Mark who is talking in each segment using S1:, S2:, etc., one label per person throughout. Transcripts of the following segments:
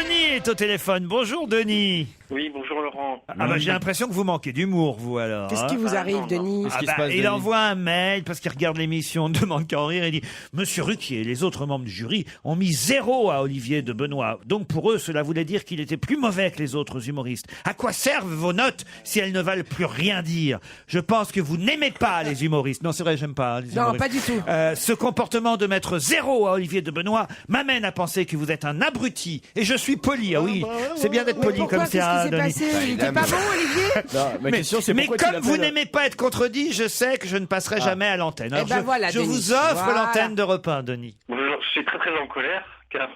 S1: Denis est au téléphone. Bonjour Denis.
S2: Oui, bonjour Laurent.
S1: J'ai l'impression que vous manquez d'humour, vous alors.
S3: Qu'est-ce qui vous arrive, Denis?
S1: Il envoie un mail parce qu'il regarde l'émission, ne demande qu'à en rire et dit « Monsieur Ruquier et les autres membres du jury ont mis 0 à Olivier de Benoît. Donc pour eux, cela voulait dire qu'il était plus mauvais que les autres humoristes. À quoi servent vos notes si elles ne valent plus rien dire? Je pense que vous n'aimez pas les humoristes. » Non, c'est vrai, j'aime pas les humoristes.
S3: Non, pas du tout.
S1: Ce comportement de mettre 0 à Olivier de Benoît m'amène à penser que vous êtes un abruti. Et je suis poli. Ah oui, c'est bien d'être poli comme ça, Denis.
S3: Il était pas bon, Olivier?
S4: Non, ma question, c'est
S1: mais
S4: pourquoi
S1: comme vous n'aimez pas être contredit, je sais que je ne passerai jamais à l'antenne. Alors je
S3: Denis.
S1: vous offre l'antenne d'Europe 1, Denis.
S2: Bonjour, je suis très très en colère car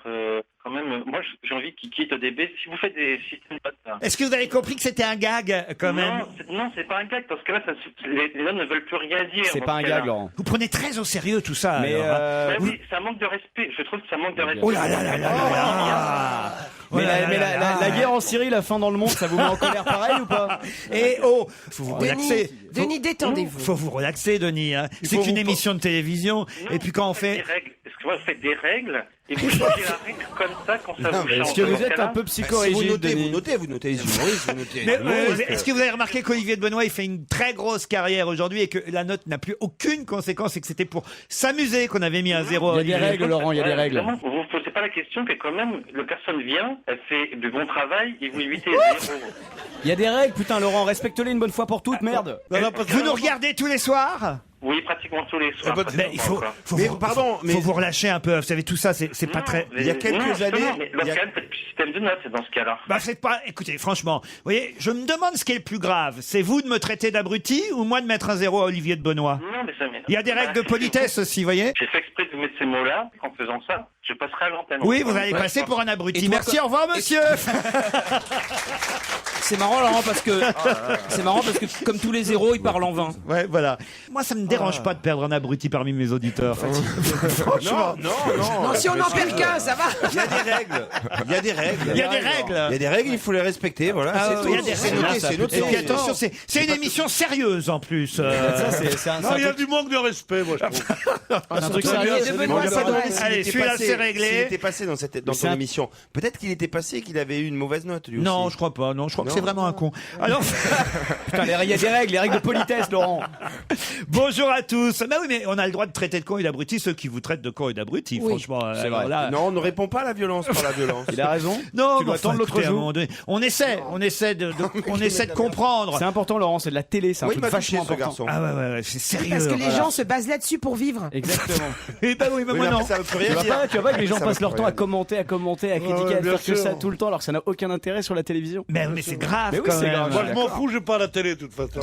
S2: quand même, moi j'ai envie qu'il quitte ODB. Si vous faites des systèmes de notes...
S1: Est-ce que vous avez compris que c'était un gag quand même?
S2: Non, c'est pas un gag parce que là, les hommes ne veulent plus rien dire.
S4: C'est pas un gag, Laurent.
S1: Vous prenez très au sérieux tout ça.
S4: Mais
S1: alors,
S2: Oui, ça manque de respect. Je trouve que ça manque de respect.
S1: Oh là là là là là.
S4: Mais la guerre en Syrie, la fin dans le monde, ça vous met en colère pareil ou pas?
S1: Et oh, faut vous relaxer.
S3: Denis, détendez-vous.
S1: Faut vous relaxer, Denis. Hein. C'est qu'une émission de télévision.
S2: Non,
S1: et puis quand on fait...
S2: Excusez-moi, vous faites des règles et vous changez la règle comme ça quand ça vous change.
S4: Est-ce que vous êtes un peu psychorigide, Denis?
S5: Vous notez les humoristes, vous notez.
S1: Est-ce que vous avez remarqué qu'Olivier de Benoît il fait une très grosse carrière aujourd'hui et que la note n'a plus aucune conséquence et que c'était pour s'amuser qu'on avait mis un 0 à
S4: Il y a des règles, Laurent, il y a des règles.
S2: Vous ne posez pas la question que quand même, la personne vient, elle fait du bon travail et vous évitez 0.
S4: Il y a des règles, putain, Laurent, respecte-les une bonne fois pour toutes, merde.
S1: Vous nous regardez tous les soirs?
S2: Oui, pratiquement tous les soirs.
S1: Mais il faut vous relâcher un peu. Vous savez, tout ça, c'est pas très...
S5: Il y a quelques années...
S2: Mais dans ce cas-là, faites plus système de notes, c'est dans ce cas-là.
S1: C'est pas... Écoutez, franchement, vous voyez, je me demande ce qui est le plus grave. C'est vous de me traiter d'abruti ou moi de mettre un 0 à Olivier de Benoît?
S2: Non, mais ça...
S1: Il y a des règles de politesse aussi, vous voyez.
S2: J'ai fait exprès de mettre ces mots-là. En faisant ça, je passerai à l'antenne.
S1: Oui, vous allez passer pour un abruti. Merci, au revoir, monsieur.
S6: C'est marrant, Laurent, parce que comme tous les zéros, ils parlent en vain.
S1: Ouais, voilà. Moi, ça me dérange pas de perdre un abruti parmi mes auditeurs. Franchement.
S3: Non, si on n'en perd qu'un, ça va.
S5: Il y a des règles. Il y a des règles.
S1: Il y a des règles.
S5: Il y a des règles, il faut les respecter. Voilà, c'est tout.
S1: Il y a des règles.
S5: C'est notre
S1: Et puis attention, c'est une émission sérieuse en plus.
S7: Non, il y a du manque de respect, moi, je trouve.
S4: Un truc sérieux.
S1: Allez, celui-là, c'est réglé.
S5: S'il était passé dans son émission, peut-être qu'il était passé, qu'il avait eu une mauvaise note, lui aussi.
S1: Non, je crois pas. Non, je crois que c'est vraiment un con. Alors,
S4: Putain, il y a des règles, les règles de politesse, Laurent.
S1: bonjour à tous. Bah oui, mais on a le droit de traiter de con et d'abruti ceux qui vous traitent de con et d'abruti,
S3: Oui.
S1: franchement.
S4: C'est vrai.
S1: Là,
S5: Non, on ne répond pas à la violence par la violence.
S4: Il a raison.
S1: non,
S4: Tu dois attendre l'autre
S1: écoutez, à un
S4: jour.
S1: moment donné, on essaie de comprendre.
S4: C'est important, Laurent, c'est de la télé, c'est un
S5: Oui, il
S4: truc
S5: m'a touché,
S4: vachement
S5: ce
S4: important.
S5: garçon.
S1: Ah ouais, c'est sérieux.
S3: Parce que les
S1: voilà.
S3: gens se basent là-dessus pour vivre.
S4: Exactement.
S1: Eh ben oui, mais
S5: Oui,
S1: moi
S5: mais
S1: non.
S5: après, ça veut plus
S4: Tu
S5: rien
S4: vois
S5: dire.
S4: pas que les gens
S5: Ça
S4: passent
S5: veut
S4: leur
S5: plus
S4: temps à
S5: rien
S4: commenter, à critiquer, à
S7: bien
S4: faire que
S7: sûr.
S4: ça tout le temps, alors que ça n'a aucun intérêt sur la télévision.
S1: Mais c'est grave
S4: Mais oui,
S1: quand
S4: c'est
S1: même.
S4: grave.
S7: Moi, je m'en fous, j'ai pas la télé, de toute façon.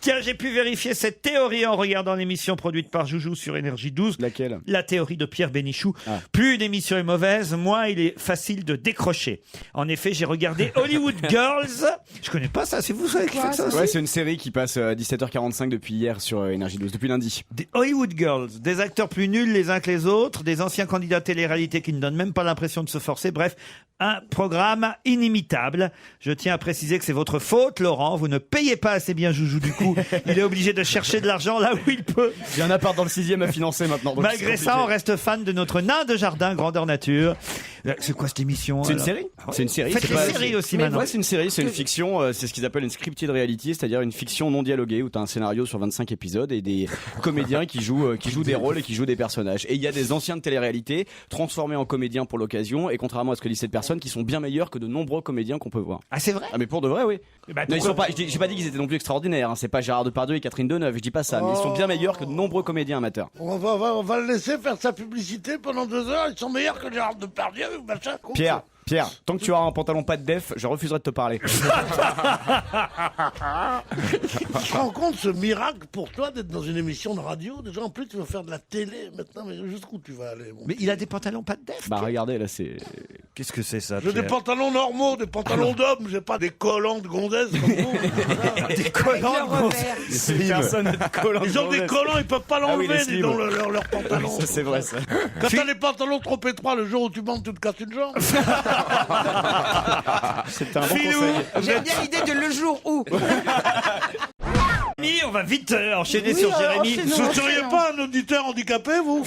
S1: Tiens, j'ai pu vérifier cette théorie en regardant l'émission produite par Joujou sur Énergie 12.
S4: Laquelle?
S1: La théorie de Pierre Bénichou.
S4: Ah.
S1: Plus une émission est mauvaise, moins il est facile de décrocher. En effet, j'ai regardé Hollywood Girls. Je connais pas ça, c'est vous qui faites ça aussi?
S4: Ouais, c'est une série qui passe à 17h45 depuis hier sur Énergie 12, depuis lundi.
S1: Des Hollywood Girls, des acteurs plus nuls les uns que les autres, des anciens candidats télé-réalité qui ne donnent même pas l'impression de se forcer. Bref, un programme inimitable. Je tiens à préciser que c'est votre faute, Laurent. Vous ne payez pas assez bien Joujou du coup. Il est obligé de chercher de l'argent là où il peut.
S4: J'ai un appart dans le 6e à financer maintenant. donc
S1: Malgré
S4: c'est
S1: ça, on
S4: compliqué.
S1: reste fan de notre nain de jardin grandeur nature. C'est quoi cette émission?
S4: C'est une
S1: alors
S4: série. C'est une série.
S1: Faites
S4: c'est
S1: les
S4: pas-
S1: séries aussi
S4: Mais
S1: maintenant.
S4: ouais, c'est une série, c'est une fiction, c'est ce qu'ils appellent une scripted reality, c'est-à-dire une fiction non dialoguée où tu as un scénario sur 25 épisodes et des comédiens qui jouent des rôles et qui jouent des personnages. Et il y a des anciens de télé-réalité transformés en comédiens pour l'occasion et contrairement à ce que disent cette personne, qui sont bien meilleurs que de nombreux comédiens qu'on peut voir.
S1: Ah, c'est vrai?
S4: Ah mais pour de vrai, oui.
S1: Bah,
S4: Non, ils
S1: pourquoi-
S4: sont pas. J'ai pas dit qu'ils étaient non plus extraordinaires. Hein. C'est pas Gérard Depardieu et Catherine Deneuve. Je dis pas ça, mais ils sont bien meilleurs que de nombreux comédiens amateurs.
S7: On va le laisser faire sa publicité pendant 2 heures. Ils sont meilleurs que Gérard Depardieu, machin.
S4: Pierre, tant que tu auras un pantalon pas de def, je refuserai de te parler.
S7: Tu te rends compte ce miracle pour toi d'être dans une émission de radio? Déjà, en plus, tu vas faire de la télé maintenant, mais jusqu'où tu vas aller?
S1: Mais il a des pantalons pas de def?
S4: Bah regardez, là c'est.
S1: Qu'est-ce que c'est ça?
S7: J'ai des pantalons normaux, des pantalons d'hommes, j'ai pas des collants de gonzesses comme vous.
S1: Des collants
S3: Avec leur revers.
S4: Personne n'a de collant.
S7: Ils ont des collants, ils peuvent pas
S4: Ah oui,
S7: l'enlever,
S4: les
S7: dis
S4: slims.
S7: donc, leurs pantalons.
S4: Ça c'est vrai ça.
S7: Quand t'as des pantalons trop étroits, le jour où tu manques, tu te casses une jambe.
S4: C'était un bon
S1: Filou.
S4: conseil.
S3: J'aime bien l'idée de le jour où.
S1: Jérémy, on va vite enchaîner sur Jérémy,
S7: Vous ne seriez pas un auditeur handicapé, vous?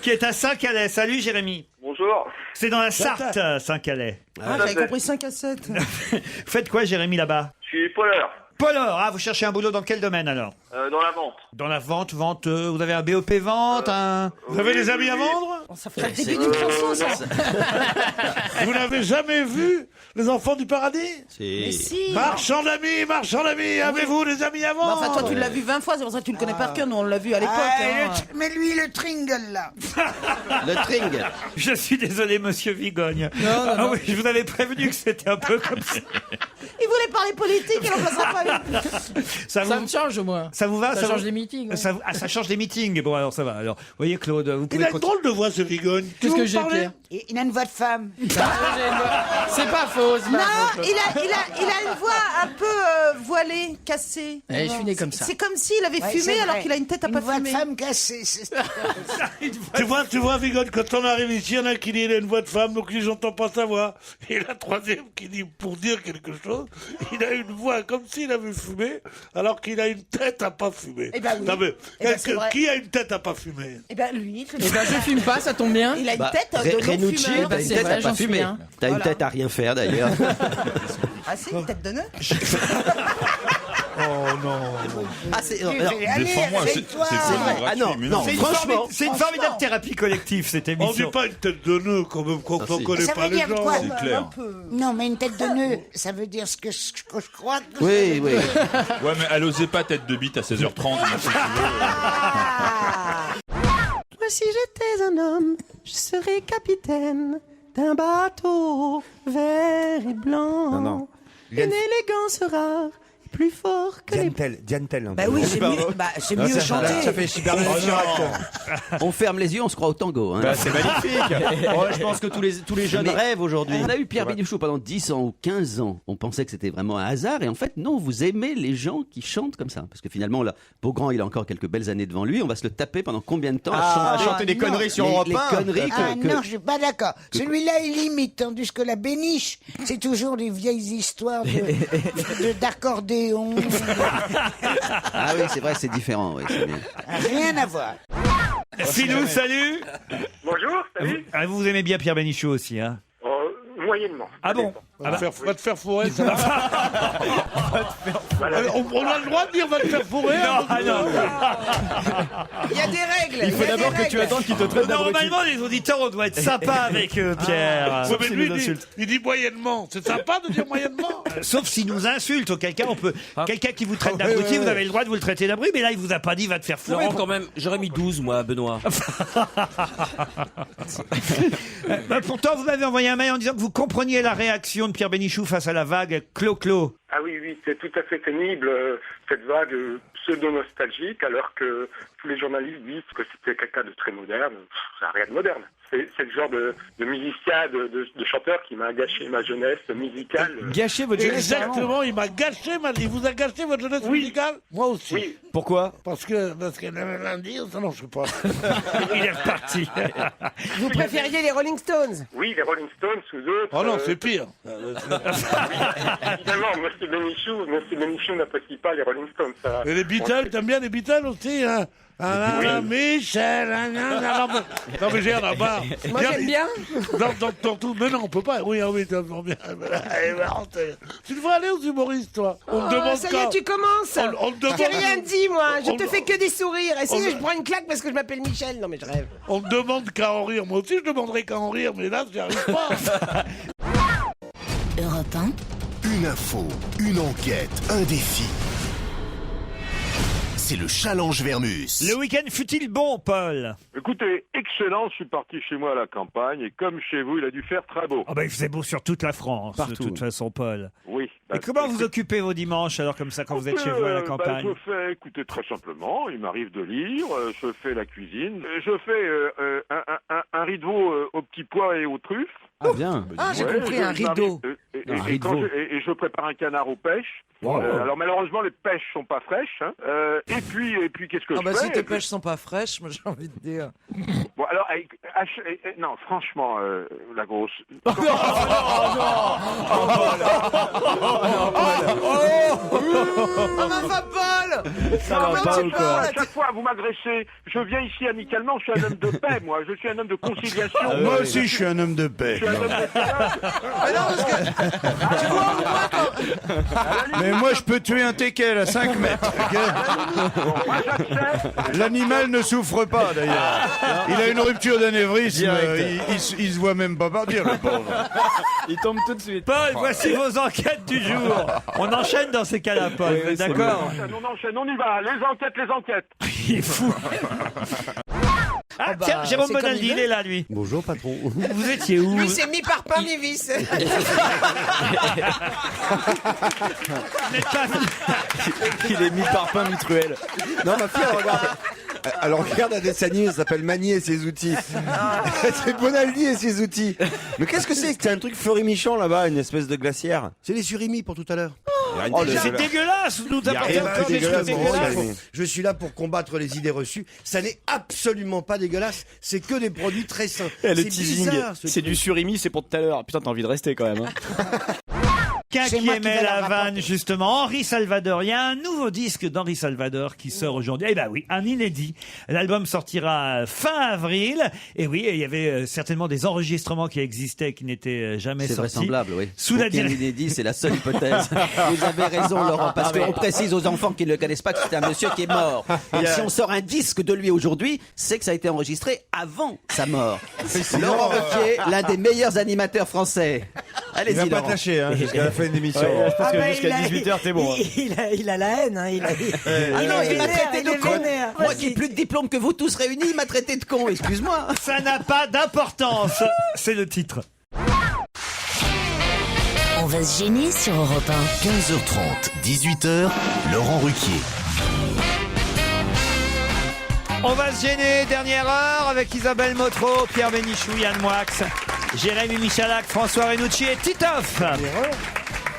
S1: qui est à Saint-Calais. Salut Jérémy.
S2: Bonjour bonjour.
S1: C'est dans la Sarthe, Saint-Calais.
S3: Ah, j'avais compris 5 à 7.
S1: Vous faites quoi, Jérémy, là-bas?
S2: Je suis poleur,
S1: Polor, vous cherchez un boulot dans quel domaine alors?
S2: dans la vente.
S1: Dans la vente, vous avez un BOP vente,
S7: Vous avez des amis à vendre?
S3: Ça ferait le début d'une chanson, ça.
S7: Vous n'avez jamais vu les enfants du paradis?
S3: Mais si.
S7: Marchand d'amis, avez-vous des amis à
S3: Bah,
S7: vendre?
S3: enfin, toi, tu l'as vu 20 fois, c'est pour ça que tu le connais par cœur. Nous, on l'a vu à l'époque. hein.
S8: Mais lui, le tringle, là.
S6: Le tring.
S1: Je suis désolé, monsieur Vigogne. Ah oui, je vous avais prévenu que c'était un peu comme ça.
S3: Il voulait parler politique, il en passera pas une.
S1: Ça
S9: Ça me change, moi.
S1: Ça vous va?
S9: Ça change
S1: vous-
S9: les meetings. ouais.
S1: ça change les meetings. Bon, alors ça va. Alors, vous voyez, Claude, vous
S7: Il
S1: pouvez
S7: a une
S1: continuer.
S7: drôle de voix, ce Vigogne. Tu
S9: Qu'est-ce
S7: veux
S9: que
S7: me
S9: j'ai,
S7: parler?
S9: Pierre?
S8: Il a une voix de femme.
S9: C'est pas faux. c'est pas
S3: Non,
S9: faux.
S3: il a une voix un peu voilée, cassée.
S9: Eh, je suis né comme ça.
S3: C'est comme s'il avait
S8: Ouais,
S3: fumé
S8: c'est
S3: alors
S8: vrai.
S3: qu'il a une tête à
S8: Une
S3: pas
S8: voix de
S3: fumer.
S8: femme cassée.
S7: Tu vois, Vigogne, quand on arrive ici, il y en a un qui dit il a une voix de femme, donc j'entends pas sa voix. Et la troisième qui dit, pour dire quelque chose, il a une voix comme s'il avait fumé, alors qu'il a une tête à pas fumer.
S3: Eh ben oui.
S7: Non, mais,
S3: Eh ben, c'est vrai.
S7: qui a une tête à pas fumer?
S3: Eh ben lui,
S9: Eh ben, je fume pas, ça tombe bien.
S3: il a une tête de
S6: Renucci,
S3: non-fumeur.
S6: t'as une
S9: c'est
S6: tête
S9: vrai,
S6: à pas
S9: j'en suis
S6: fumer.
S9: bien.
S6: T'as une
S3: Voilà.
S6: tête à rien faire d'ailleurs.
S3: Ah si, une tête de nœud.
S6: Ah, c'est.
S8: Allez, réveille-toi.
S6: Ah non, non, franchement.
S1: C'est une formidable thérapie collective, cette
S7: On dit
S1: émission.
S7: pas une tête de nœud quand même, quand on connaît
S8: Ça
S7: pas
S8: veut
S7: les
S8: dire
S7: gens.
S8: quoi?
S10: clair.
S8: Non, mais une tête de nœud, ça veut dire ce que je crois que
S6: Oui, oui.
S10: Ouais, mais elle osait pas tête de bite à 16h30.
S11: Moi, si j'étais un homme, je serais capitaine d'un bateau vert et blanc.
S5: Non, non.
S11: Une élégance rare et plus fort que les...
S5: Diantel.
S3: Bah oui, c'est mieux chanter.
S5: Ça fait super
S6: On ferme les yeux, on se croit au tango. Hein.
S4: C'est magnifique. Oh, je pense que tous les jeunes
S6: Mais
S4: rêvent aujourd'hui.
S6: On a eu Pierre Bénichou pendant 10 ans ou 15 ans. On pensait que c'était vraiment un hasard. Et en fait, non, vous aimez les gens qui chantent comme ça. Parce que finalement, là, Beaugrand, il a encore quelques belles années devant lui. On va se le taper pendant combien de temps
S4: À chanter des
S8: non.
S4: conneries sur
S6: les,
S4: Europe
S6: les
S4: 1.
S6: conneries
S8: Ah
S6: que...
S8: non, je suis pas d'accord. Celui-là, il limite, tandis que la béniche, c'est toujours des vieilles histoires d'accordéon.
S6: Ah oui, c'est vrai, c'est différent. Oui, c'est bien.
S8: Rien à voir.
S1: Philou, salut.
S2: Bonjour, salut.
S1: Vous aimez bien Pierre Bénichou aussi, hein?
S2: Moyennement.
S1: Ah bon?
S7: Va te faire fourrer, ça va. On a le droit de dire va te faire fourrer.
S1: Non, ah non.
S3: Il y a des règles.
S4: Il faut d'abord que tu attendes qu'il te traite d'abruti.
S1: Normalement, les auditeurs, on doit être sympa avec Pierre.
S7: Ouais,
S1: Sauf
S7: mais
S1: s'il
S7: lui,
S1: nous insulte.
S7: il dit moyennement. C'est sympa de dire moyennement.
S1: Sauf s'il nous insulte. Auquel cas, on peut. Quelqu'un qui vous traite d'abruti, vous avez le droit de vous le traiter d'abruti, mais là, il vous a pas dit va te faire fourrer.
S6: quand même, j'aurais mis 12, moi, Benoît.
S1: Pourtant, vous m'avez envoyé un mail en disant que vous compreniez la réaction de Pierre Bénichou face à la vague Clo-Clo.
S2: Ah oui, c'est tout à fait pénible, cette vague pseudo-nostalgique, alors que tous les journalistes disent que c'était quelqu'un de très moderne. Ça n'a rien de moderne. C'est le genre de musicien, de chanteur qui m'a gâché ma jeunesse musicale.
S4: Gâcher votre jeunesse.
S7: Exactement, il vous a gâché votre jeunesse musicale. Moi aussi.
S2: Oui.
S4: Pourquoi?
S7: Parce que lundi, non, je sais pas.
S1: Il est reparti.
S3: Vous préfériez les Rolling Stones?
S2: Oui, les Rolling Stones ou d'autres.
S7: Oh non, c'est pire.
S2: Évidemment, Monsieur Bénichou n'apprécie pas les Rolling Stones. Ça.
S7: Et les Beatles, t'aimes bien les Beatles aussi, hein? Michel, non mais j'ai rien à barre.
S3: Moi, j'aime bien.
S7: Dans tout, mais non, on peut pas. Oui, t'aimes bien. Tu devrais aller aux humoristes, toi. On te demande
S3: Ça y est, tu commences.
S7: On te demande.
S3: J'ai rien dit, moi. Je
S7: On-
S3: te fais que des sourires. Et si
S7: on-
S3: je prends une claque parce que je m'appelle Michel. Non, mais je rêve.
S7: On te demande qu'à en rire. Moi aussi, je demanderais qu'à en rire, mais là, j'y arrive pas.
S12: Europe 1.
S13: Une info, une enquête, un défi. C'est le challenge Vermus.
S1: Le week-end fut-il bon, Paul?
S14: Écoutez, excellent, je suis parti chez moi à la campagne et comme chez vous, il a dû faire très beau.
S1: Ah bah, il faisait beau sur toute la France, de toute façon, Paul.
S14: Oui.
S1: Et comment vous occupez vos dimanches, alors, comme ça, quand vous êtes chez vous à la campagne?
S14: Je fais, écoutez, très simplement, il m'arrive de lire, je fais la cuisine, je fais un rideau aux petits pois et aux truffes.
S4: Ah bien.
S3: Ah, j'ai compris, un rideau.
S14: Et je prépare un canard aux pêches.
S4: Wow.
S14: Alors malheureusement les pêches sont pas fraîches. Hein. Et puis qu'est-ce que
S3: Ah
S14: je
S3: bah
S14: fais
S3: si tes pêches sont pas fraîches, moi j'ai envie de dire.
S14: Bon alors non franchement la grosse.
S3: Oh ma va Paul. parles
S4: Ça va pas ou quoi?
S14: À chaque fois, vous m'agressez. Je viens ici amicalement. Je suis un homme de paix, moi. Je suis un homme de conciliation.
S7: Moi aussi, je suis un homme de paix.
S14: Je suis un homme de dialogue.
S3: Mais non, parce que tu vois, au moins, quand...
S7: Mais moi, je peux tuer un teckel à 5 mètres.
S14: Moi, j'accepte.
S7: L'animal ne souffre pas, d'ailleurs. Il a une rupture d'anévrisme. Il se voit même pas partir, le pauvre.
S4: Il tombe tout de suite.
S1: Paul, voici vos enquêtes du jour. On enchaîne dans ces cas-là, Paul.
S4: Oui, oui,
S1: d'accord?
S14: On enchaîne, on y va. Les enquêtes.
S1: Il est fou. Ah,
S3: bah,
S1: tiens, Jérôme
S3: c'est comme
S1: Bonaldi,
S3: il
S1: il
S3: veut.
S1: est là, lui.
S11: Bonjour, patron.
S1: Vous étiez où?
S3: Lui, c'est mi-parpaing, mi-vis.
S4: Il est mi-parpaing, mi-truelle.
S11: Non, ma fille, elle regarde un dessin animé, ça s'appelle Mani et ses outils. C'est Bonaldi et ses outils. Mais qu'est-ce que c'est? C'est un truc fleury-michon là-bas, une espèce de glacière. C'est les surimi pour tout à l'heure.
S1: C'est dégueulasse, nous apportez encore des
S11: dégueulasse,
S1: trucs
S11: bon,
S1: dégueulasses.
S11: ouais, je suis là pour combattre les idées reçues. Ça n'est absolument pas dégueulasse. C'est que des produits très sains.
S4: Le
S11: C'est
S4: teasing,
S11: bizarre, ce
S4: c'est
S11: truc.
S4: du surimi, c'est pour tout à l'heure. Putain, t'as envie de rester quand même. Hein.
S1: Quelqu'un
S8: C'est
S1: qui
S8: moi qui
S1: aimait
S8: vais
S1: la
S8: la
S1: vanne,
S8: rapporter.
S1: justement. Henri Salvador. Il y a un nouveau disque d'Henri Salvador qui sort aujourd'hui. Eh ben oui, un inédit. L'album sortira fin avril. Et oui, il y avait certainement des enregistrements qui existaient, qui n'étaient jamais
S6: C'est
S1: sortis.
S6: vraisemblable, oui.
S1: Sous la
S6: Aucun
S1: dir-
S6: inédit, c'est la seule hypothèse. Vous avez raison, Laurent, parce qu'on précise aux enfants qui ne le connaissent pas que c'est un monsieur qui est mort. Donc si on sort un disque de lui aujourd'hui, c'est que ça a été enregistré avant sa mort. Laurent Ruquier, l'un des meilleurs animateurs français.
S11: Il
S6: Allez-y,
S11: va pas
S6: Laurent.
S11: tâcher, hein, jusqu'à la fin de l'émission.
S4: Ouais, je pense que
S3: bah,
S4: jusqu'à
S3: il a-
S4: 18h, t'es bon. Hein.
S3: Il a la haine, hein.
S6: Ah non, il m'a traité de con. Moi qui ai plus de diplôme que vous tous réunis, il m'a traité de con, excuse-moi.
S1: Ça n'a pas d'importance. C'est le titre.
S12: On va se gêner sur Europe 1.
S13: 15h30, 18h, Laurent Ruquier.
S1: On va se gêner, dernière heure, avec Isabelle Motro, Pierre Bénichou, Yann Moix, Jérémy Michalak, François Renucci et Titoff.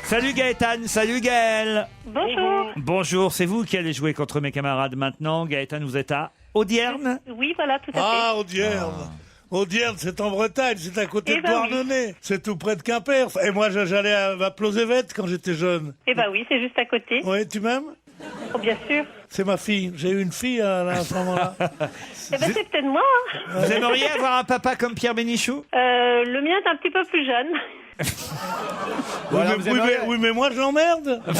S1: Salut Gaëtan, salut Gaël.
S15: Bonjour.
S1: Bonjour, c'est vous qui allez jouer contre mes camarades maintenant. Gaëtan, vous êtes à Audierne.
S15: Oui, voilà, tout à fait.
S7: Ah, Audierne. Audierne, c'est en Bretagne, c'est à côté
S15: Eh
S7: de
S15: ben oui.
S7: Douarnenez. C'est tout près de Quimper. Et moi, j'allais à Plozévette quand j'étais jeune.
S15: Eh ben oui, c'est juste à côté.
S7: Oui, tu m'aimes?
S15: Oh, bien sûr.
S7: C'est ma fille. J'ai eu une fille à ce moment-là.
S15: Eh ben c'est peut-être moi. Hein.
S1: Vous aimeriez avoir un papa comme Pierre Bénichou?
S15: Le mien est un petit peu plus jeune.
S7: Oui, mais moi, je l'emmerde.
S15: Ouais,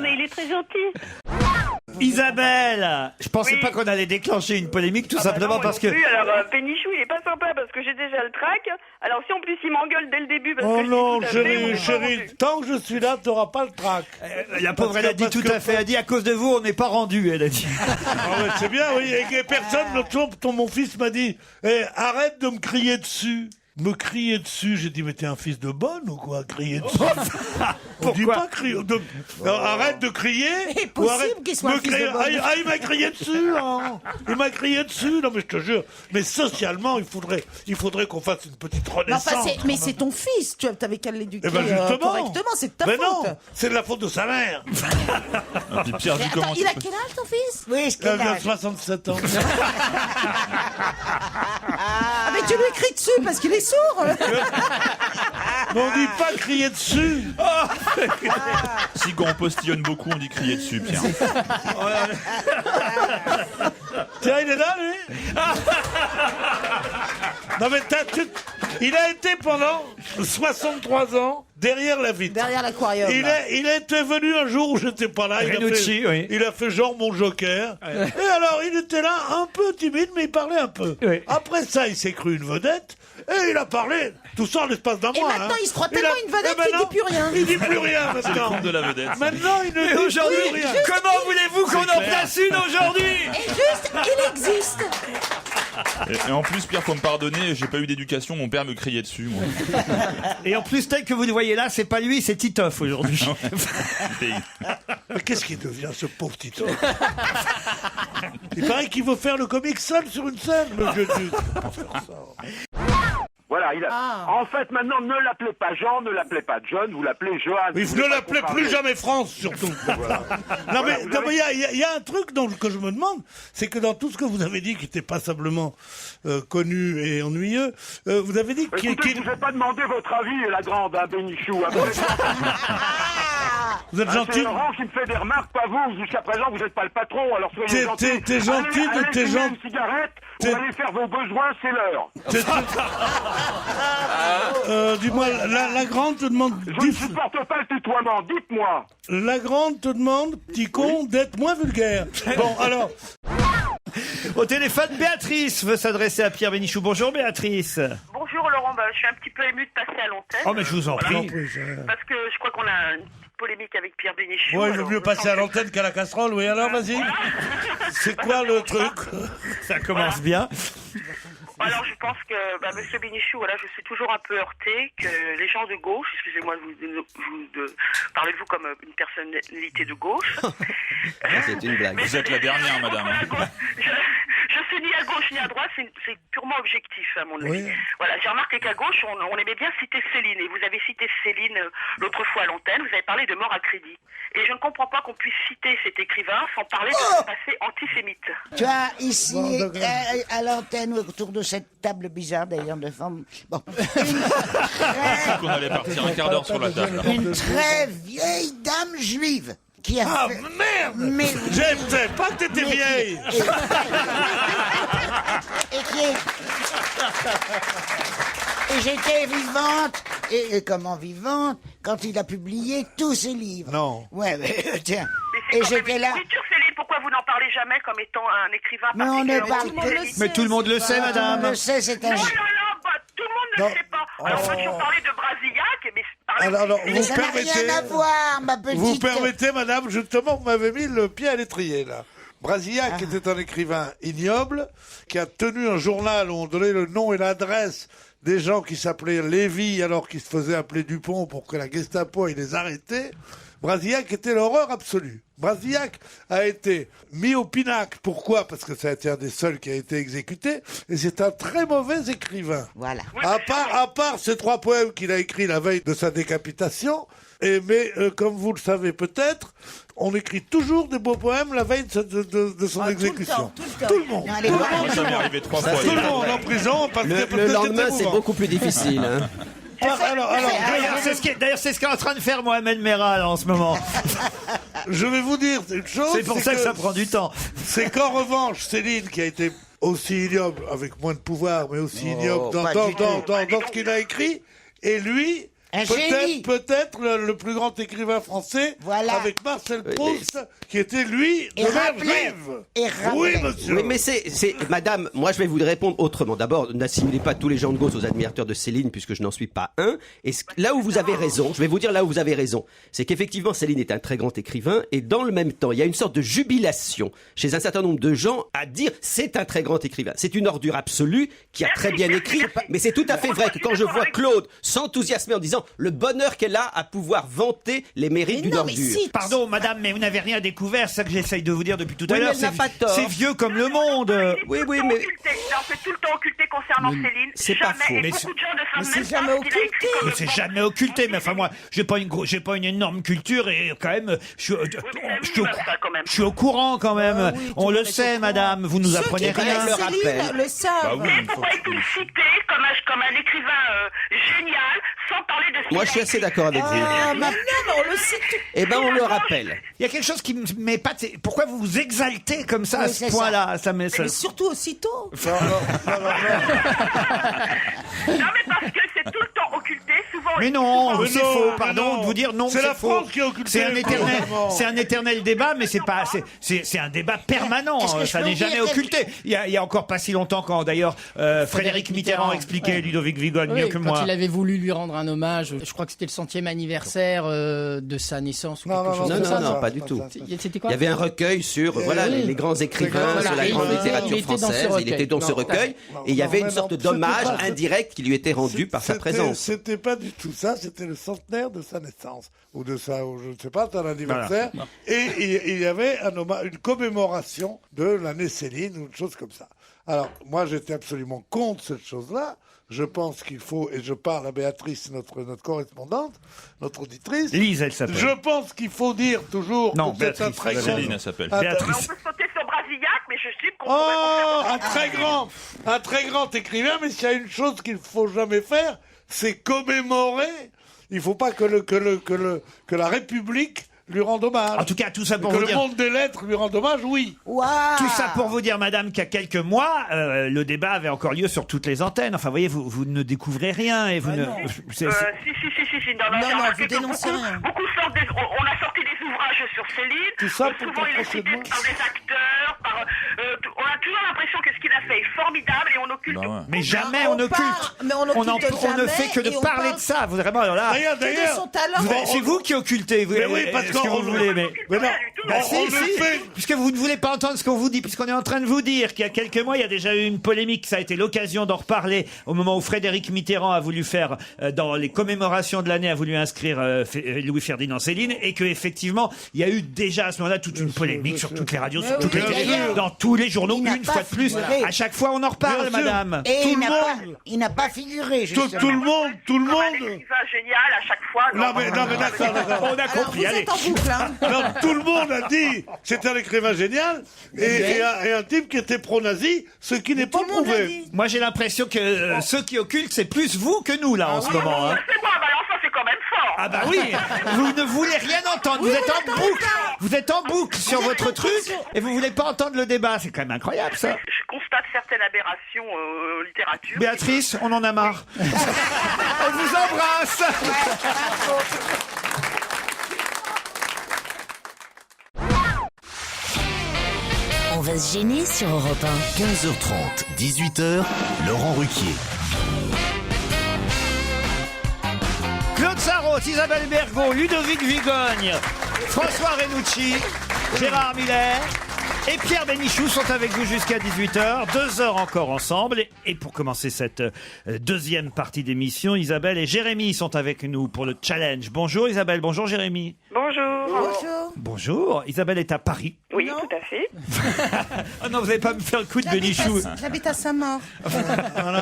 S15: mais il est très gentil.
S1: Isabelle, je pensais pas qu'on allait déclencher une polémique tout simplement parce que...
S16: Alors, Pénichou, il est pas sympa parce que j'ai déjà le trac. Alors, si en plus il m'engueule dès le début parce
S7: Oh
S16: que je
S7: non,
S16: dis tout à fait, on est pas
S7: chérie,
S16: rendu.
S7: tant que je suis là, t'auras pas le trac.
S1: La pauvre, elle a dit tout à fait. Elle a dit à cause de vous, on n'est pas rendu. Elle a dit.
S7: Ah ouais, c'est bien, oui. Et personne, l'autre jour, mon fils m'a dit arrête de me crier dessus. Me crier dessus, j'ai dit mais t'es un fils de bonne ou quoi, crier dessus? On dit pas crier. Arrête de crier.
S3: C'est
S7: ou arrête
S3: possible qu'il soit
S7: me
S3: un fils
S7: crier.
S3: de bonne.
S7: Ah, il m'a crié dessus. Hein. Il m'a crié dessus. Non mais je te jure. Mais socialement, il faudrait qu'on fasse une petite
S3: Mais
S7: renaissance.
S3: enfin, mais c'est ton fils. Tu avais qu'à l'éduquer
S7: Eh ben justement.
S3: correctement. C'est de ta
S7: Mais
S3: faute.
S7: non, c'est de la faute de sa mère.
S10: Et puis Pierre,
S3: Mais
S10: vu
S3: attends,
S10: comment
S3: il a quel âge ton fils?
S8: Oui,
S7: Elle a 67 ans.
S3: Ah, mais tu lui cries dessus parce qu'il est sourd.
S7: Mais on dit pas crier dessus.
S10: Si quand on postillonne beaucoup, on dit crier dessus, Pierre.
S7: Tiens, il est là, lui. Non mais il a été pendant 63 ans derrière la vitre.
S3: Derrière l'aquarium.
S7: Il a été venu un jour où j'étais pas là.
S1: Renucci, oui.
S7: Il a fait genre mon joker. Et alors, il était là, un peu timide, mais il parlait un peu.
S1: Oui.
S7: Après ça, il s'est cru une vedette. Et il a parlé. Tout ça en l'espace d'un
S3: Et
S7: mois.
S3: maintenant,
S7: hein.
S3: il se croit tellement une vedette
S7: Eh ben
S3: qu'il
S7: non,
S3: dit plus rien.
S7: Il dit plus rien
S10: C'est le
S7: maintenant.
S10: compte de la vedette.
S7: Maintenant, il ne
S1: Et
S7: dit
S1: aujourd'hui,
S7: plus rien.
S1: comment voulez-vous qu'on en place une aujourd'hui?
S3: Et juste, il existe.
S10: Et en plus, Pierre, faut me pardonner, j'ai pas eu d'éducation, mon père me criait dessus, moi.
S1: Et en plus, tel que vous le voyez là, c'est pas lui, c'est Titoff aujourd'hui.
S7: Mais qu'est-ce qu'il devient, ce pauvre Tito? Il paraît qu'il veut faire le comique seul sur une scène, le vieux duc.
S14: Voilà, en fait, maintenant, ne l'appelez pas Jean, ne l'appelez pas John, vous l'appelez Johan.
S7: Il ne l'appelez plus jamais France, surtout. Non, mais il y a un truc que je me demande, c'est que dans tout ce que vous avez dit, qui n'était passablement connu et ennuyeux, vous avez dit
S14: qu'il... Écoutez, je ne vous ai pas demandé votre avis, la grande, hein, Bénichou.
S7: Vous êtes gentil.
S14: C'est Laurent qui me fait des remarques, pas vous. Jusqu'à présent, vous n'êtes pas le patron, alors soyez gentil.
S7: T'es gentil,
S14: allez fumer une cigarette, ou allez faire vos besoins, c'est l'heure.
S7: Dis-moi, la grande te demande...
S14: Je ne supporte pas le tutoiement, dites-moi.
S7: La grande te demande, petit con, d'être moins vulgaire. Bon, alors... Au téléphone, Béatrice veut s'adresser à Pierre Bénichou. Bonjour Béatrice.
S16: Bonjour Laurent, je suis un petit peu émue de passer à l'antenne.
S7: Oh mais je vous en prie.
S16: Parce que je crois qu'on a une petite polémique avec Pierre Bénichou.
S7: Ouais, il vaut mieux passer à l'antenne qu'à la casserole. Oui, alors vas-y. C'est quoi le truc? Ça commence bien.
S16: Alors je pense que Monsieur Bénichou, voilà, je suis toujours un peu heurtée que les gens de gauche, excusez-moi de parler de vous comme une personnalité de gauche.
S6: C'est une blague.
S10: Vous êtes la dernière, madame.
S16: Je suis ni à gauche ni à droite, c'est purement objectif à mon avis. Oui. Voilà, j'ai remarqué qu'à gauche, on aimait bien citer Céline, et vous avez cité Céline l'autre fois à l'antenne, vous avez parlé de mort à crédit. Et je ne comprends pas qu'on puisse citer cet écrivain sans parler de son passé antisémite.
S8: Tu as ici, à l'antenne, autour de cette table bizarre d'ailleurs de forme... Bon.
S10: qu'on allait partir un quart d'heure sur la table.
S8: Une très vieille dame juive. Qui a fait...
S7: merde! Mais... Je ne sais pas que t'étais vieille!
S8: Et j'étais vivante, et comment vivante, quand il a publié tous ses livres.
S7: Non.
S8: Ouais, mais tiens.
S16: Et j'étais là. Pourquoi vous n'en parlez jamais comme étant un écrivain particulièrement...
S1: Mais tout le monde le sait, madame.
S8: Tout le monde le sait, c'est un...
S16: Non, tout le monde ne le sait pas. Alors moi, je parlais de Brasillac, mais...
S7: Alors,
S8: mais ça n'a rien à voir, ma petite...
S7: Vous permettez, madame, justement, vous m'avez mis le pied à l'étrier, là. Brasillac était un écrivain ignoble qui a tenu un journal où on donnait le nom et l'adresse des gens qui s'appelaient Lévy alors qu'ils se faisaient appeler Dupont pour que la Gestapo les arrêtait. Brasillac était l'horreur absolue. Brasillac a été mis au pinacle. Pourquoi? Parce que ça a été un des seuls qui a été exécuté. Et c'est un très mauvais écrivain.
S8: Voilà.
S7: À part ces 3 poèmes qu'il a écrits la veille de sa décapitation. Mais comme vous le savez peut-être, on écrit toujours des beaux poèmes la veille de son exécution.
S8: Tout le monde.
S10: Ça m'est arrivé 3 fois.
S7: Tout le monde en prison. Parce
S6: le lendemain, c'est beaucoup plus difficile. Hein.
S1: D'ailleurs, c'est ce qu'est en train de faire Mohamed Merah là, en ce moment.
S7: Je vais vous dire une chose.
S1: C'est pour ça que ça prend du temps.
S7: C'est qu'en revanche, Céline, qui a été aussi ignoble, avec moins de pouvoir, mais aussi ignoble dans ce qu'il a écrit, et lui... Peut-être le plus grand écrivain français, avec Marcel Proust, qui était lui de mère juive. Oui, monsieur.
S6: Oui, mais madame, moi je vais vous répondre autrement. D'abord, n'assimilez pas tous les gens de gauche aux admirateurs de Céline, puisque je n'en suis pas un. Et là où vous avez raison, je vais vous dire là où vous avez raison, c'est qu'effectivement Céline est un très grand écrivain, et dans le même temps, il y a une sorte de jubilation chez un certain nombre de gens à dire c'est un très grand écrivain. C'est une ordure absolue qui a très bien écrit, mais c'est tout à fait vrai que quand je vois Claude s'enthousiasmer en disant le bonheur qu'elle a à pouvoir vanter les mérites d'une ordure.
S1: Si, pardon, madame, mais vous n'avez rien découvert, c'est ça que j'essaye de vous dire depuis tout à l'heure. C'est vieux comme le monde.
S6: Oui, mais...
S16: C'est tout le temps occulté concernant Céline.
S6: C'est pas faux.
S16: Mais beaucoup de gens ne savent
S1: c'est jamais occulté. Mais c'est jamais occulté. Mais enfin, moi, j'ai pas une énorme culture et quand même, je suis au courant quand même. On le sait, madame. Vous nous apprenez rien.
S3: Céline le savent.
S16: Pourquoi est-il cité comme un écrivain génial sans parler de...
S6: Moi, je suis assez d'accord avec vous.
S3: Maintenant, on le cite.
S6: Eh ben, on le rappelle.
S1: Il y a quelque chose qui me met pas... Pourquoi vous vous exaltez comme ça à ce point-là?
S3: Mais surtout aussitôt.
S16: Non, mais parce que c'est tout le temps occulté, souvent...
S1: Mais non, c'est faux, pardon de vous dire non,
S7: c'est la France qui est occultée.
S1: C'est un éternel débat, mais c'est un débat permanent, ça n'est jamais occulté. Il y a encore pas si longtemps quand d'ailleurs Frédéric Mitterrand expliquait Ludovic Vigogne mieux que moi.
S9: Quand il avait voulu lui rendre un hommage, je crois que c'était le 100e anniversaire de sa naissance ou quelque chose comme ça.
S6: Non, pas du tout.
S9: C'était quoi?
S6: Il y avait un recueil sur les grands écrivains, sur la grande littérature française. Il était dans ce recueil et il y avait une sorte d'hommage indirect qui lui était rendu par sa présence.
S7: C'était pas du tout ça, c'était le centenaire de sa naissance ou je ne sais pas, d'un anniversaire. Voilà. Et il y avait une commémoration de l'année Céline ou une chose comme ça. Alors, moi, j'étais absolument contre cette chose-là. Je pense qu'il faut, et je parle à Béatrice, notre correspondante, notre auditrice.
S1: Lise, elle s'appelle.
S7: Je pense qu'il faut dire toujours...
S1: Non,
S7: peut-être un
S1: Béatrice,
S7: très grand...
S10: Céline, elle s'appelle.
S1: Béatrice.
S16: On peut sauter sur Brasillac, mais je suis qu'on
S7: Oh, un très grand écrivain, mais s'il y a une chose qu'il faut jamais faire, c'est commémorer. Il faut pas que la République lui rende hommage.
S1: En tout cas, tout ça pour
S7: que
S1: vous
S7: le
S1: dire...
S7: monde des lettres lui rende hommage, oui.
S1: Tout ça pour vous dire, madame, qu'il y a quelques mois, le débat avait encore lieu sur toutes les antennes. Enfin, vous voyez, vous ne découvrez rien et vous ne...
S16: Si. Non,
S3: vous dénoncez rien.
S16: Beaucoup sortent on a sorti des ouvrages sur Céline.
S7: Tout ça pour
S16: souvent, il est cité par des acteurs. On a toujours l'impression que ce qu'il a fait est formidable et on occulte.
S1: Mais jamais on occulte.
S3: Mais on
S1: ne fait que de parler de ça. Vous vraiment alors là.
S7: D'ailleurs,
S3: son talent.
S1: C'est vous qui occultez. Vous,
S7: mais oui, parce
S1: ce que
S7: qu'on
S1: vous voulez. Mais
S7: non,
S1: bah,
S7: on le fait.
S1: Puisque vous ne voulez pas entendre ce qu'on vous dit, puisqu'on est en train de vous dire qu'il y a quelques mois, il y a déjà eu une polémique. Ça a été l'occasion d'en reparler au moment où Frédéric Mitterrand a voulu faire dans les commémorations de l'année, a voulu inscrire Louis-Ferdinand Céline, et que effectivement, il y a eu déjà à ce moment-là toute une polémique sur toutes les radios, sur toutes les télés, dans tous les journaux, une fois de plus. À chaque fois, on en reparle, madame.
S8: Et il n'a pas figuré, justement.
S7: Tout le monde.
S16: Écrivain génial à chaque fois.
S7: Non, mais d'accord.
S1: On a compris.
S3: Vous
S1: Allez.
S3: êtes en boucle, hein.
S7: Non, tout le monde a dit c'est un écrivain génial et un type qui était pro-nazi, ce qui n'est pas prouvé.
S1: Moi, j'ai l'impression que ceux qui occultent, c'est plus vous que nous, là, en ce moment. Hein.
S16: C'est moi, enfin, c'est quand même fort.
S1: Ah bah oui, vous ne voulez rien entendre, vous êtes en boucle. Vous êtes en boucle sur votre truc et vous voulez pas entendre le débat. C'est quand même incroyable, ça.
S16: Je constate certaines aberrations en littérature.
S1: Béatrice, on en a marre. On vous embrasse.
S12: On va se gêner sur Europe 1.
S13: 15h30, 18h, Laurent Ruquier.
S1: Claude Sarraute, Isabelle Bergot, Ludovic Vigogne, François Renucci, Gérard Miller et Pierre Bénichou sont avec vous jusqu'à 18h. 2 heures encore ensemble. Et pour commencer cette deuxième partie d'émission, Isabelle et Jérémy sont avec nous pour le challenge. Bonjour Isabelle, bonjour Jérémy.
S15: Bonjour.
S1: Bonjour. Isabelle est à Paris.
S15: Oui, tout à fait.
S1: Ah non, vous n'allez pas me faire le coup de Bénichou.
S3: J'habite à Saint-Maur.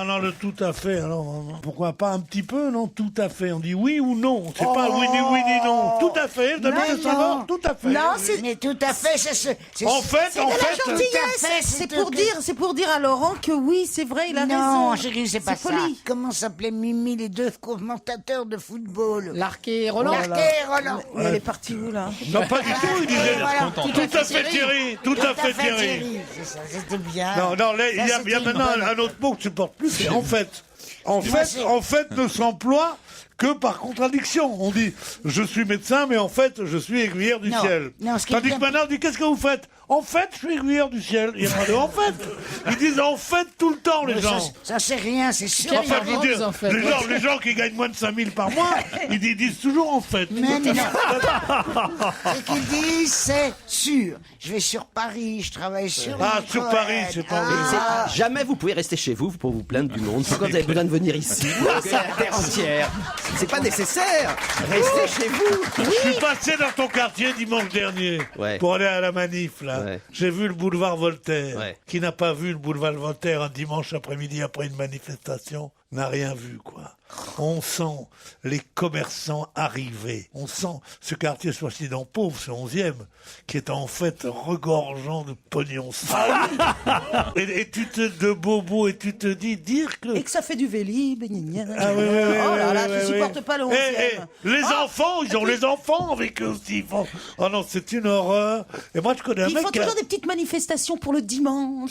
S7: Non, le tout à fait. Alors, pourquoi pas un petit peu, non? Tout à fait. On dit oui ou non. C'est pas oui ni non. Tout à fait. Vous habitez à Saint-Maur? Tout à fait.
S8: Non, mais tout à fait, c'est
S7: En fait,
S3: C'est de la gentillesse. C'est pour dire à Laurent que oui, c'est vrai, il a raison.
S8: Non, chérie, c'est pas ça.
S3: poli.
S8: Comment s'appelaient Mimi, les deux commentateurs de football?
S9: Larquet et Roland.
S8: Larquet et Roland.
S3: Mais elle est partie où, là?
S7: Non, pas du tout. Il disait
S8: voilà.
S7: tout à fait Thierry. Tout à fait Thierry.
S8: C'est ça, c'était bien.
S7: Non, là, il y a
S8: c'était
S7: maintenant
S8: une bonne-
S7: un autre mot que je supporte plus, c'est en fait. En fait ne s'emploie que par contradiction. On dit je suis médecin, mais en fait je suis aiguillère du
S8: Non.
S7: ciel.
S8: Non, ce qui est
S7: Tandis
S8: bien-
S7: que maintenant on dit qu'est-ce que vous faites? En fait, je suis aiguillère du ciel. Il y a pas de en fait. Ils disent en fait tout le temps les gens.
S8: Ça c'est rien, c'est sûr.
S7: Enfin, je veux dire,
S9: en fait.
S7: les gens qui gagnent moins de 5 000 par mois, ils disent toujours en fait.
S8: Mais non. Ce qu'ils disent, c'est sûr. Je vais sur Paris, je travaille sur.
S7: Ah,
S8: une
S7: sur
S8: poète.
S7: Paris, c'est pas vrai.
S8: Ah.
S6: Jamais vous pouvez rester chez vous pour vous plaindre du monde. Quand vous avez besoin de venir ici, vous accueillez la terre entière. C'est pas nécessaire. Restez chez vous.
S7: Je suis passé dans ton quartier dimanche dernier pour aller à la manif là. J'ai vu le boulevard Voltaire. Qui n'a pas vu le boulevard Voltaire un dimanche après-midi après une manifestation n'a rien vu quoi. On sent les commerçants arriver. On sent ce quartier soi-disant pauvre, ce 11e, qui est en fait regorgeant de pognon sale. et tu te de bobo et tu te dis dire que...
S3: Et que ça fait du Vélib.
S7: Ah oui,
S3: Oh là là, je supporte pas le 11e.
S7: Les enfants, ils ont les enfants avec eux aussi. Oh non, c'est une horreur. Et moi, je connais un
S3: Ils
S7: mec
S3: font
S7: qui a-
S3: toujours des petites manifestations pour le dimanche,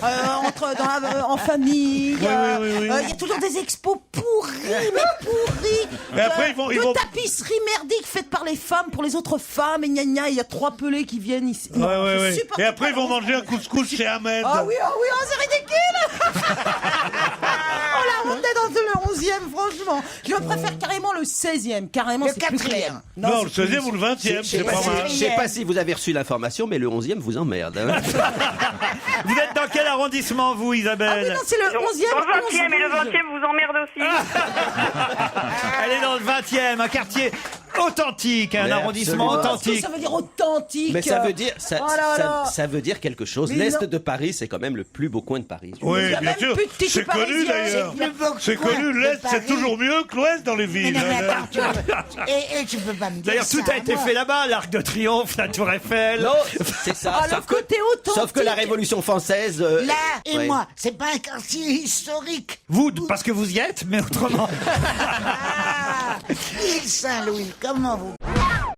S3: en famille. Il y a toujours des expos pourris, mais pourris.
S7: Et après, ils vont-
S3: de tapisseries merdiques faites par les femmes pour les autres femmes. Et gna gna, il y a 3 pelés qui viennent ici. Non, je supporte
S7: Et après,
S3: pas
S7: ils vont
S3: le 11e.
S7: manger un couscous chez Ahmed.
S3: Ah oui, c'est ridicule. Oh la honte d'être dans le 11e, franchement. Je préfère carrément le 16e. Carrément,
S8: Le
S3: c'est plus
S8: 4e.
S3: clair.
S7: Non, le 16e ou le 20e, c'est pas mal.
S6: Je sais pas si vous avez reçu l'information, mais le 11e vous emmerde. Hein.
S1: Vous êtes dans quel arrondissement, vous, Isabelle?
S3: Non, c'est le 11e.
S15: Dans le 20e et le 20e vous emmerde aussi.
S1: Elle est dans le 20e, un quartier Authentique, un
S6: Mais
S1: arrondissement
S6: absolument.
S1: authentique.
S3: Ça veut dire authentique.
S6: Mais ça veut dire, ça,
S3: Oh là là.
S6: ça veut dire quelque chose.
S3: Mais
S6: L'Est
S3: non.
S6: de Paris, c'est quand même le plus beau coin de Paris.
S7: Oui,
S3: Il y a
S7: bien
S3: même
S7: sûr.
S3: plus de tickets
S7: C'est connu
S3: parisiens.
S7: d'ailleurs.
S8: Il y a beaucoup
S7: C'est
S8: de coins
S7: connu,
S8: de
S7: l'Est, c'est
S8: Paris.
S7: toujours mieux que l'Ouest dans les
S8: Mais
S7: villes.
S8: non, mais attends, et tu peux pas me dire
S1: D'ailleurs, tout
S8: ça,
S1: a été
S8: moi.
S1: fait là-bas, l'Arc de Triomphe, la Tour Eiffel.
S6: Non, c'est ça.
S3: Ah, le côté authentique.
S6: Sauf que la Révolution française.
S8: Là et
S6: ouais.
S8: moi, c'est pas un quartier historique.
S1: Vous, parce que vous y êtes, mais autrement.
S8: Ah, Île Saint-Louis, comment vous...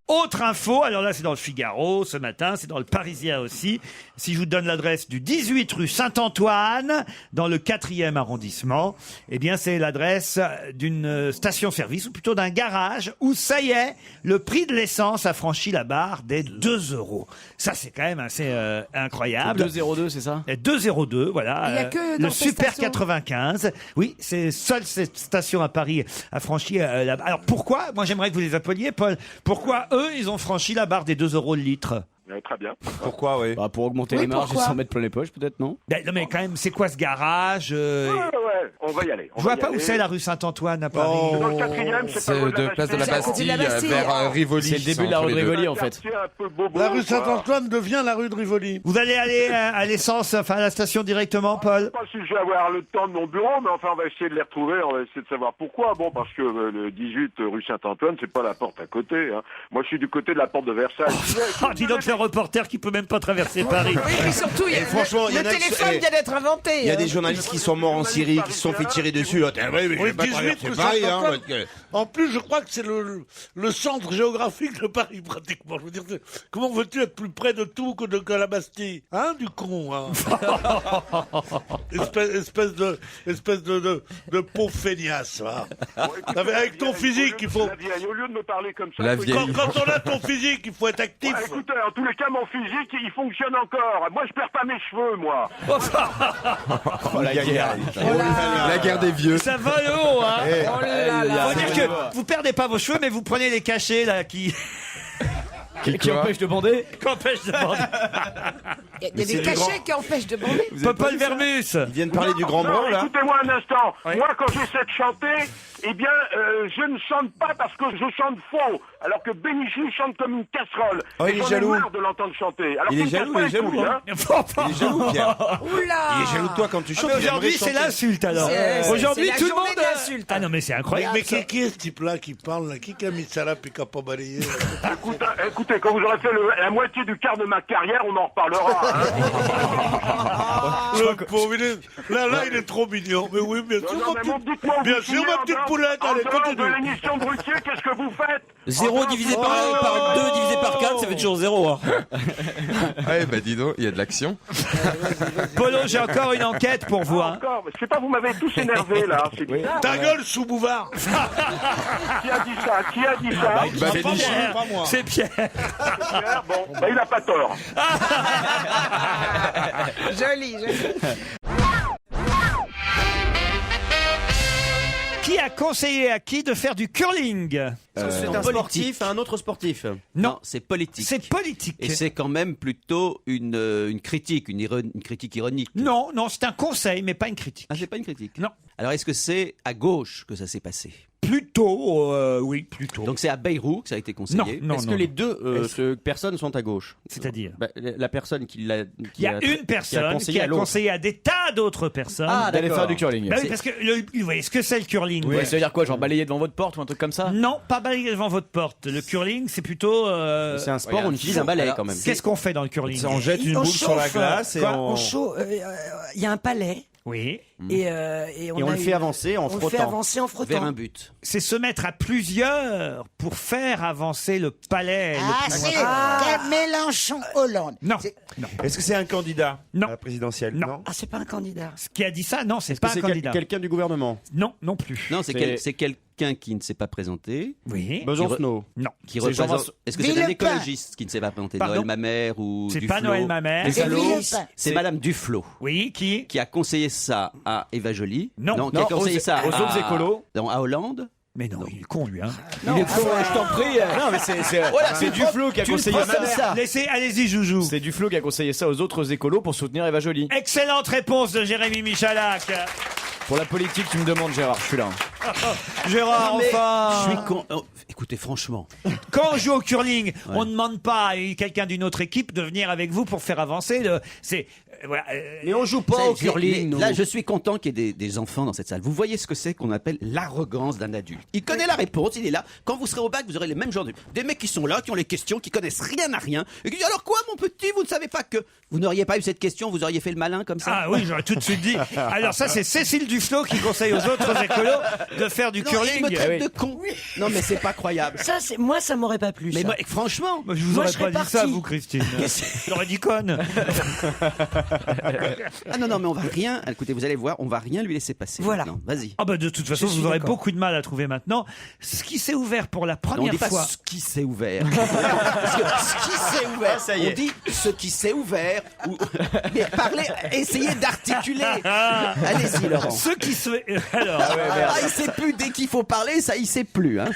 S1: Autre info, alors là c'est dans le Figaro ce matin, c'est dans le Parisien aussi. Si je vous donne l'adresse du 18 rue Saint-Antoine, dans le 4e arrondissement, eh bien c'est l'adresse d'une station-service, ou plutôt d'un garage, où ça y est, le prix de l'essence a franchi la barre des 2 €. Ça c'est quand même assez incroyable.
S4: 2,02, c'est ça
S1: 2,02, voilà.
S3: Il y a que dans
S1: le
S3: ces
S1: Super
S3: stations.
S1: 95. Oui, c'est seule cette station à Paris a franchi la barre. Alors pourquoi, moi j'aimerais que vous les appeliez, Paul, pourquoi eux, ils ont franchi la barre des 2 € le litre?
S14: Très bien.
S11: Pourquoi, oui?
S4: Bah, pour augmenter
S1: Oui,
S4: les marges et
S1: pourquoi
S4: s'en mettre plein les poches, peut-être, non?
S1: Ben, non mais quand même, c'est quoi ce garage
S14: Ouais, on va y aller.
S1: Je vois pas où c'est la rue Saint-Antoine à Paris.
S14: C'est dans le 4e, c'est pas loin de la
S17: place de la
S14: Bastille.
S17: Bastille vers Rivoli.
S4: C'est le début de la rue de Rivoli, en fait.
S14: C'est un peu bobo,
S7: La rue
S14: quoi.
S7: Saint-Antoine devient la rue de Rivoli.
S1: Vous allez aller à l'essence, enfin à la station directement, Paul?
S14: Je sais pas si je vais avoir le temps de mon bureau, mais enfin, on va essayer de les retrouver, on va essayer de savoir pourquoi. Bon, parce que le 18 rue Saint-Antoine, c'est pas la porte à côté. Hein. Moi, je suis du côté de la porte de Versailles.
S1: Ah, dis donc le reporter qui peut même pas traverser Paris.
S3: Oui, mais surtout, il y a,
S11: franchement, il y
S3: le
S11: en a qui
S3: téléphone
S11: sont-
S3: vient d'être inventé.
S11: Il y a des journalistes qui sont morts en Syrie, qui se sont fait tirer dessus. Là, oui, mais je
S7: Oui,
S11: vais pas
S7: 18
S11: traverser
S7: rue
S11: Paris, hein.
S7: Saint-Antoine.
S11: parce que-
S7: En plus, je crois que c'est le centre géographique de Paris, pratiquement. Je veux dire, comment veux-tu être plus près de tout que la Bastille? Hein, du con, hein. espèce de pauvre feignasse, va. Avec ton physique, il faut...
S14: La vieille, au lieu de me parler comme ça...
S17: La
S14: écoutez,
S17: vieille.
S7: Quand on a ton physique, il faut être actif.
S14: Ouais, écoutez, en tous les cas, mon physique, il fonctionne encore. Moi, je perds pas mes cheveux, moi.
S11: Oh, la guerre.
S17: La guerre des vieux.
S1: Ça va le haut, hein.
S3: Oh là là.
S1: Faut dire que vous perdez pas vos cheveux, mais vous prenez les cachets là qui
S4: Qui empêche de bander
S1: empêchent de bander.
S3: Il y a
S11: Mais
S3: des
S11: c'est du grand-
S3: cachets qui empêchent de bander.
S1: Paul Vermus.
S11: Ils viennent parler du Grand
S14: Non,
S11: Blanc, là.
S14: écoutez-moi un instant. Moi, quand j'essaie de chanter, eh bien, je ne chante pas parce que je chante faux. Alors que Bénichou chante comme une casserole.
S11: Oh, il
S14: Et
S11: est
S14: j'en ai
S11: jaloux.
S14: marre de l'entendre chanter. Alors
S11: Il est
S14: qu'il me
S11: jaloux,
S14: casse
S11: il est
S14: pas les
S11: jaloux,
S14: couilles,
S11: hein.
S14: hein.
S11: Il est jaloux, Pierre.
S3: Oula.
S11: Il est jaloux de toi quand tu
S1: Ah,
S11: chantes.
S1: mais
S11: il aimerait
S1: aujourd'hui, c'est
S11: chanter.
S1: l'insulte alors.
S3: C'est-
S1: Aujourd'hui,
S3: c'est la
S1: tout le
S3: journée
S1: monde.
S3: de l'insulte.
S1: Ah non, mais c'est incroyable.
S7: Mais
S1: ça.
S7: qui est ce type-là qui parle là? Qui a mis ça là puis qui a pas balayé?
S14: Écoutez, quand vous aurez fait la moitié du quart de ma carrière, on en reparlera. Hein.
S7: Le pauvre, là, il est trop mignon. Mais oui, bien sûr,
S14: Non, mais bon, dites-moi,
S7: bien
S14: vous
S7: sûr,
S14: signez
S7: ma
S14: en
S7: petite
S14: dehors-
S7: poulette.
S14: en
S7: Allez,
S14: dehors
S7: continue.
S14: de l'émission de Ruquier, qu'est-ce que vous faites?
S6: 0 divisé par 2 divisé par 4, ça fait toujours 0. Hein.
S17: Ouais, bah dis donc, il y a de l'action.
S1: Polo, j'ai encore une enquête pour vous. Hein.
S14: Encore, je sais pas, vous m'avez tous énervé là. C'est bizarre.
S7: Ta gueule, sous Bouvard.
S14: Qui a dit ça? Qui a dit ça?
S17: Bah,
S1: C'est
S17: Bénichou.
S1: Pierre.
S7: pas moi.
S1: C'est Pierre.
S14: Pierre, bon, bah, il a pas tort.
S3: Joli, joli.
S1: Qui a conseillé à qui de faire du curling?
S6: C'est un sportif à un autre sportif.
S1: Non,
S6: c'est politique.
S1: c'est politique.
S6: Et c'est quand même plutôt une critique, une critique ironique.
S1: Non, non, c'est un conseil, mais pas une critique.
S6: Ah, c'est pas une critique.
S1: Non.
S6: Alors, est-ce que c'est à gauche que ça s'est passé?
S1: Plutôt, oui, plutôt.
S6: Donc c'est à Bayrou que ça a été conseillé.
S1: Non, non,
S4: Est-ce
S1: non,
S4: que les
S1: non.
S4: deux personnes sont à gauche?
S1: C'est-à-dire
S4: Bah, la personne qui l'a.
S1: Il y a une personne qui a
S4: l'autre.
S1: conseillé à des tas d'autres personnes
S6: Ah,
S4: d'aller
S6: d'accord.
S4: faire du curling.
S1: Bah oui, parce que vous voyez ce que c'est le curling.
S4: Ouais, ça veut dire quoi? Genre balayer devant votre porte ou un truc comme ça?
S1: Non, pas balayer devant votre porte. Le curling, c'est plutôt.
S4: C'est un sport où on utilise un balai quand même.
S1: Qu'est-ce qu'on fait dans le curling?
S11: On jette une boule sur la glace et
S1: Quoi
S11: on...
S3: On chaud. Il y a un palais.
S1: Oui.
S3: Et on,
S4: Et on
S3: a
S4: le fait avancer en
S3: on le fait
S4: frottant.
S3: avancer en frottant.
S6: Vers un but.
S1: C'est se mettre à plusieurs pour faire avancer le palais.
S8: Ah,
S1: le plus
S8: c'est
S1: loin.
S8: Mélenchon-Hollande.
S1: Non.
S8: C'est-
S1: Non.
S11: Est-ce que c'est un candidat
S1: Non.
S11: à la présidentielle?
S1: Non.
S3: Ah, c'est pas un candidat.
S1: Ce qui a dit ça, non, c'est
S4: Est-ce que
S1: pas un
S4: c'est
S1: candidat.
S4: quelqu'un du gouvernement?
S1: Non, non plus.
S6: Non, c'est quelqu'un qui ne s'est pas présenté.
S1: Oui.
S4: Besancenot.
S1: Non.
S6: Qui
S4: C'est Jean
S6: représente. Est-ce que c'est un
S8: Villepin.
S6: écologiste qui ne s'est pas présenté?
S1: Pardon
S6: Noël Mamère ou
S1: C'est
S6: Duflot?
S1: pas Noël Mamère.
S6: Les
S8: C'est
S6: salauds.
S8: Villepin.
S6: C'est Madame Duflot
S1: Oui, qui
S6: qui a conseillé ça à Eva Joly.
S1: Non.
S6: qui a
S4: Non,
S6: conseillé
S4: aux-
S6: ça
S4: aux autres écolos.
S6: Non, à Hollande.
S1: Mais non, il est con lui. Hein.
S4: Il est con, je t'en prie. Non, mais c'est Duflot qui a conseillé ça.
S1: Allez-y, Joujou.
S4: C'est Duflot qui a conseillé ça aux autres écolos pour soutenir Eva Joly.
S1: Excellente réponse de Jérémy Michalak.
S4: Pour la politique, tu me demandes, Gérard, je suis là.
S1: Gérard,
S6: Non, mais
S1: enfin.
S6: Je suis con. Oh, écoutez, franchement.
S1: Quand on joue au curling, on ne demande pas à quelqu'un d'une autre équipe de venir avec vous pour faire avancer. C'est voilà.
S6: Mais on joue
S1: pas au curling, nous.
S6: Là, je suis content qu'il y ait des enfants dans cette salle. Vous voyez ce que c'est qu'on appelle l'arrogance d'un adulte. Il connaît la réponse, il est là. Quand vous serez au bac, vous aurez les mêmes genres des mecs qui sont là, qui ont les questions, qui connaissent rien à rien, et qui disent alors quoi, mon petit, vous ne savez pas que vous n'auriez pas eu cette question, vous auriez fait le malin comme ça.
S1: Ah oui, j'aurais tout de suite dit. Alors ça, c'est Cécile Duflot qui conseille aux autres écolos de faire du
S6: Non,
S1: curling.
S6: il me traite de con. Non, mais c'est pas croyable.
S18: Moi, ça m'aurait pas plu.
S6: Mais
S18: ça.
S6: moi, franchement,
S1: Je vous
S18: Moi,
S1: aurais
S18: je
S1: pas
S18: serais
S1: dit ça,
S18: parti.
S1: vous, Christine. J'aurais dit conne.
S6: ah non, mais on va rien. Écoutez, vous allez voir, on va rien lui laisser passer.
S18: Voilà.
S6: Non, vas-y.
S1: Ah bah de toute façon,
S6: Je suis
S1: vous aurez
S6: d'accord.
S1: beaucoup de mal à trouver maintenant. Ce qui s'est ouvert pour la
S6: Non, on
S1: première
S6: dit pas
S1: fois.
S6: ce qui s'est ouvert. Parce que ce qui s'est ouvert,
S4: ça y est.
S6: on dit ce qui s'est ouvert. Ou... Mais parlez, essayez d'articuler. Allez-y, Laurent.
S1: Ce qui se. Alors.
S6: il sait plus dès qu'il faut parler, ça il sait plus. Hein.